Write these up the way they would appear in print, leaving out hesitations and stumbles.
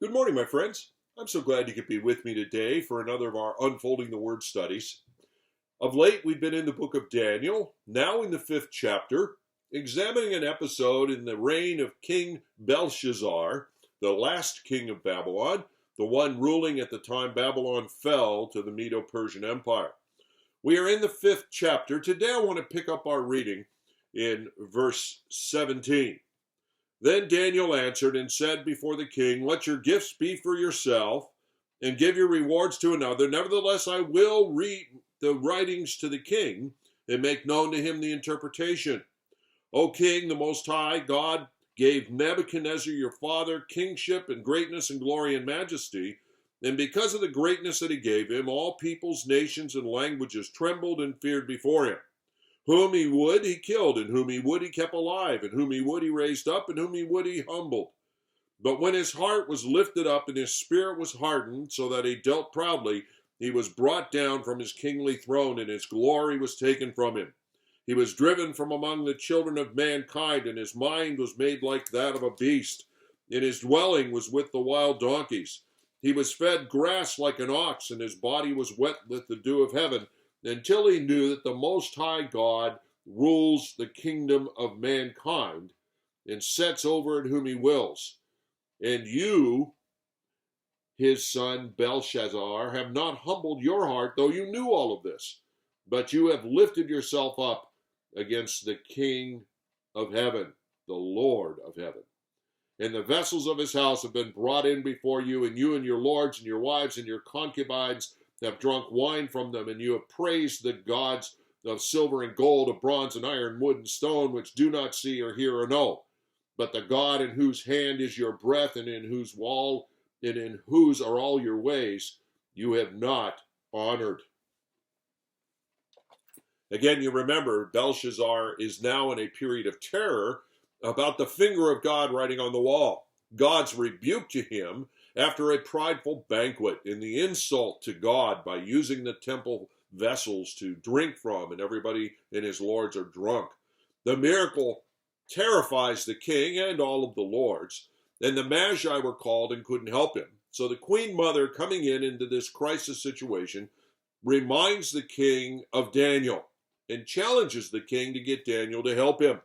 Good morning, my friends. I'm so glad you could be with me today for another of our Unfolding the Word studies. Of late, we've been in the book of Daniel, now in the 5th chapter, examining an episode in the reign of King Belshazzar, the last king of Babylon, the one ruling at the time Babylon fell to the Medo-Persian Empire. We are in the 5th chapter. Today I want to pick up our reading in verse 17. Then Daniel answered and said before the king, "Let your gifts be for yourself, and give your rewards to another. Nevertheless, I will read the writings to the king, and make known to him the interpretation. O king, the Most High God gave Nebuchadnezzar your father kingship and greatness and glory and majesty, and because of the greatness that he gave him, all peoples, nations, and languages trembled and feared before him. Whom he would, he killed, and whom he would, he kept alive, and whom he would, he raised up, and whom he would, he humbled. But when his heart was lifted up, and his spirit was hardened, so that he dealt proudly, he was brought down from his kingly throne, and his glory was taken from him. He was driven from among the children of mankind, and his mind was made like that of a beast, and his dwelling was with the wild donkeys. He was fed grass like an ox, and his body was wet with the dew of heaven, until he knew that the Most High God rules the kingdom of mankind and sets over it whom he wills. And you, his son Belshazzar, have not humbled your heart, though you knew all of this, but you have lifted yourself up against the King of heaven, the Lord of heaven. And the vessels of his house have been brought in before you and your lords and your wives and your concubines have drunk wine from them, and you have praised the gods of silver and gold, of bronze and iron, wood and stone, which do not see or hear or know. But the God in whose hand is your breath, and in whose are all your ways, you have not honored." Again, you remember, Belshazzar is now in a period of terror about the finger of God writing on the wall. God's rebuke to him after a prideful banquet and the insult to God by using the temple vessels to drink from, and everybody and his lords are drunk. The miracle terrifies the king and all of the lords, and the Magi were called and couldn't help him. So the queen mother, coming into this crisis situation, reminds the king of Daniel and challenges the king to get Daniel to help him.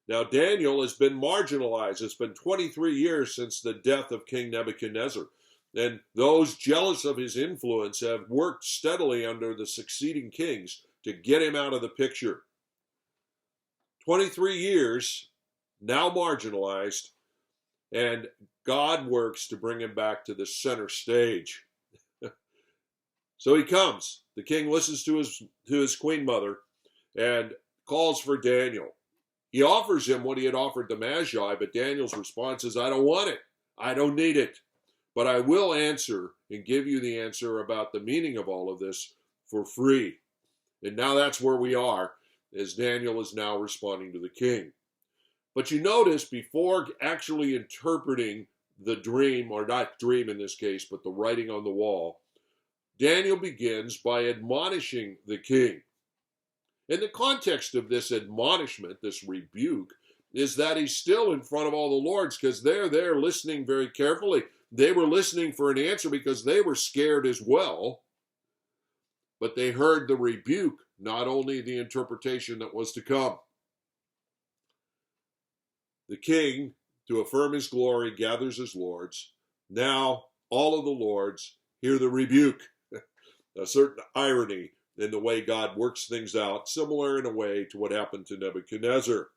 Now, Daniel has been marginalized. It's been 23 years since the death of King Nebuchadnezzar, and those jealous of his influence have worked steadily under the succeeding kings to get him out of the picture. 23 years, now marginalized, and God works to bring him back to the center stage. So he comes. The king listens to his queen mother and calls for Daniel. He offers him what he had offered the Magi, but Daniel's response is, "I don't want it. I don't need it. But I will answer and give you the answer about the meaning of all of this for free." And now that's where we are, as Daniel is now responding to the king. But you notice, before actually interpreting the dream, or not dream in this case, but the writing on the wall, Daniel begins by admonishing the king. And the context of this admonishment, this rebuke, is that he's still in front of all the lords, because they're there listening very carefully. They were listening for an answer because they were scared as well. But they heard the rebuke, not only the interpretation that was to come. The king, to affirm his glory, gathers his lords. Now, all of the lords hear the rebuke. A certain irony in the way God works things out, similar in a way to what happened to Nebuchadnezzar.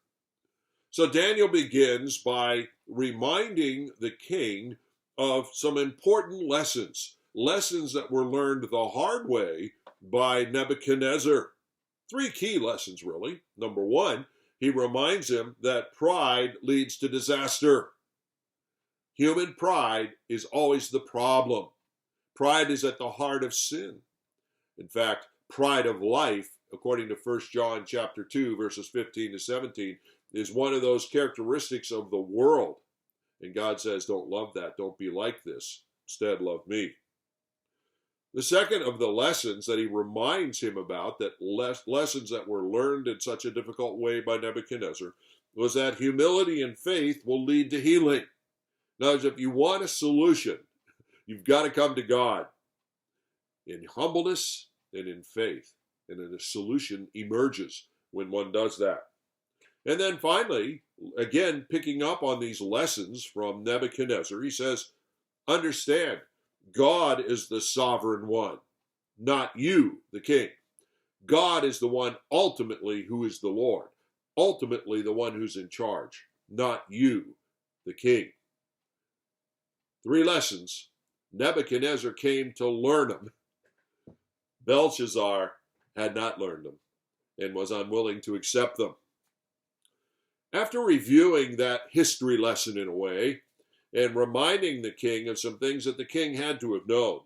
So Daniel begins by reminding the king of some important lessons that were learned the hard way by Nebuchadnezzar. 3 key lessons, really. Number 1, he reminds him that pride leads to disaster. Human pride is always the problem. Pride is at the heart of sin. In fact, pride of life, according to 1 John chapter 2, verses 15 to 17, is one of those characteristics of the world. And God says, don't love that. Don't be like this. Instead, love me. The second of the lessons that he reminds him about, that lessons that were learned in such a difficult way by Nebuchadnezzar, was that humility and faith will lead to healing. In other words, if you want a solution, you've got to come to God in humbleness and in faith. And then a solution emerges when one does that. And then finally, again, picking up on these lessons from Nebuchadnezzar, he says, understand, God is the sovereign one, not you, the king. God is the one ultimately who is the Lord, ultimately the one who's in charge, not you, the king. 3 lessons. Nebuchadnezzar came to learn them. Belshazzar had not learned them and was unwilling to accept them. After reviewing that history lesson in a way and reminding the king of some things that the king had to have known,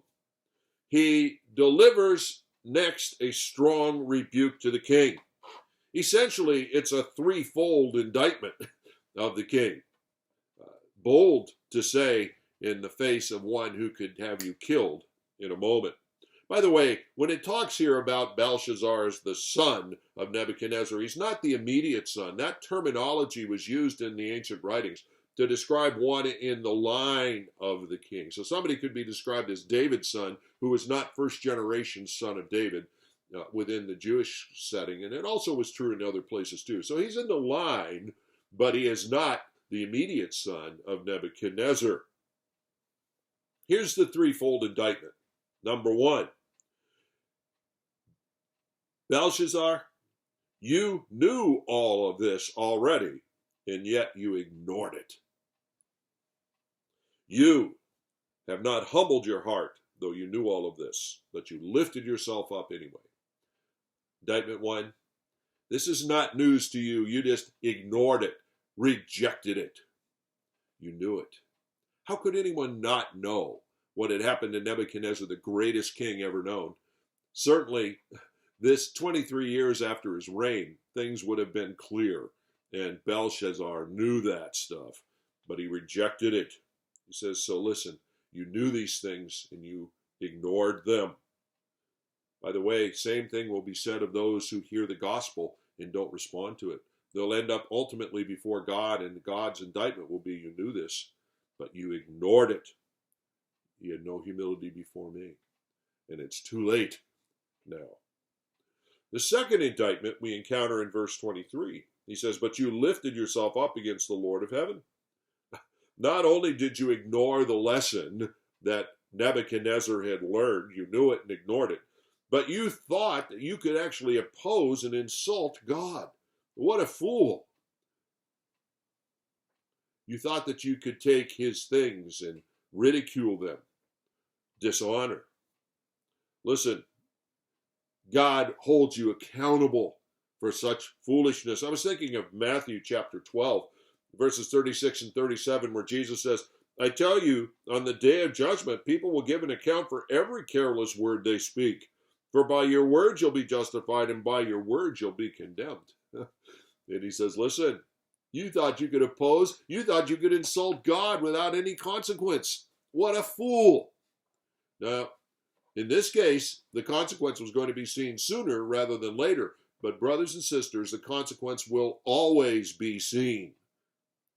he delivers next a strong rebuke to the king. Essentially, it's a threefold indictment of the king. Bold to say in the face of one who could have you killed in a moment. By the way, when it talks here about Belshazzar as the son of Nebuchadnezzar, he's not the immediate son. That terminology was used in the ancient writings to describe one in the line of the king. So somebody could be described as David's son, who was not first generation son of David within the Jewish setting. And it also was true in other places too. So he's in the line, but he is not the immediate son of Nebuchadnezzar. Here's the threefold indictment. Number 1, Belshazzar, you knew all of this already, and yet you ignored it. You have not humbled your heart, though you knew all of this, but you lifted yourself up anyway. Indictment 1, this is not news to you. You just ignored it, rejected it. You knew it. How could anyone not know what had happened to Nebuchadnezzar, the greatest king ever known? Certainly, this 23 years after his reign, things would have been clear. And Belshazzar knew that stuff, but he rejected it. He says, so listen, you knew these things and you ignored them. By the way, same thing will be said of those who hear the gospel and don't respond to it. They'll end up ultimately before God, and God's indictment will be, you knew this, but you ignored it. You had no humility before me. And it's too late now. The second indictment we encounter in verse 23. He says, but you lifted yourself up against the Lord of heaven. Not only did you ignore the lesson that Nebuchadnezzar had learned, you knew it and ignored it, but you thought that you could actually oppose and insult God. What a fool. You thought that you could take his things and ridicule them, dishonor. Listen, God holds you accountable for such foolishness. I was thinking of Matthew chapter 12, verses 36 and 37, where Jesus says, I tell you, on the day of judgment, people will give an account for every careless word they speak. For by your words you'll be justified, and by your words you'll be condemned. And he says, listen, you thought you could oppose, you thought you could insult God without any consequence. What a fool. Now, in this case, the consequence was going to be seen sooner rather than later. But brothers and sisters, the consequence will always be seen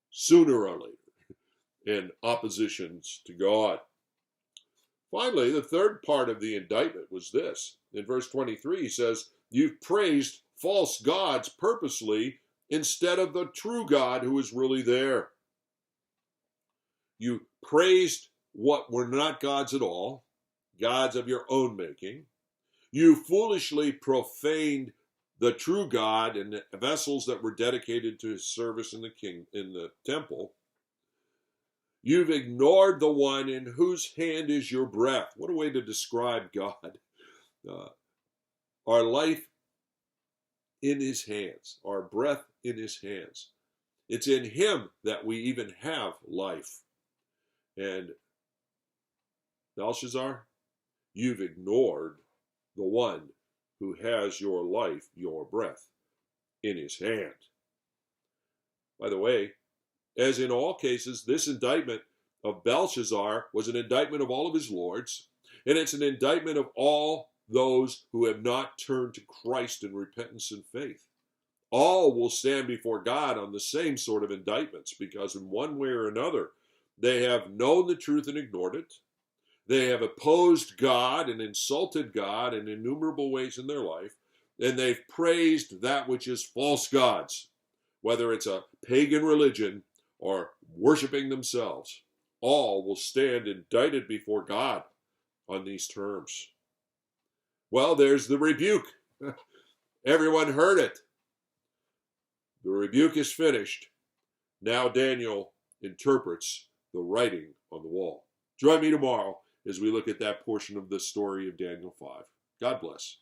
sooner or later in oppositions to God. Finally, the third part of the indictment was this. In verse 23, he says, you've praised false gods purposely instead of the true God who is really there. You praised what were not gods at all, gods of your own making. You foolishly profaned the true God and the vessels that were dedicated to his service in the temple. You've ignored the one in whose hand is your breath. What a way to describe God. Our life in his hands, our breath in his hands. It's in him that we even have life. And Belshazzar, you've ignored the one who has your life, your breath, in his hand. By the way, as in all cases, this indictment of Belshazzar was an indictment of all of his lords, and it's an indictment of all those who have not turned to Christ in repentance and faith. All will stand before God on the same sort of indictments, because in one way or another, They have known the truth and ignored it. They have opposed God and insulted God in innumerable ways in their life. And they've praised that which is false gods, whether it's a pagan religion or worshiping themselves. All will stand indicted before God on these terms. Well, there's the rebuke. Everyone heard it. The rebuke is finished. Now Daniel interprets the writing on the wall. Join me tomorrow as we look at that portion of the story of Daniel 5. God bless.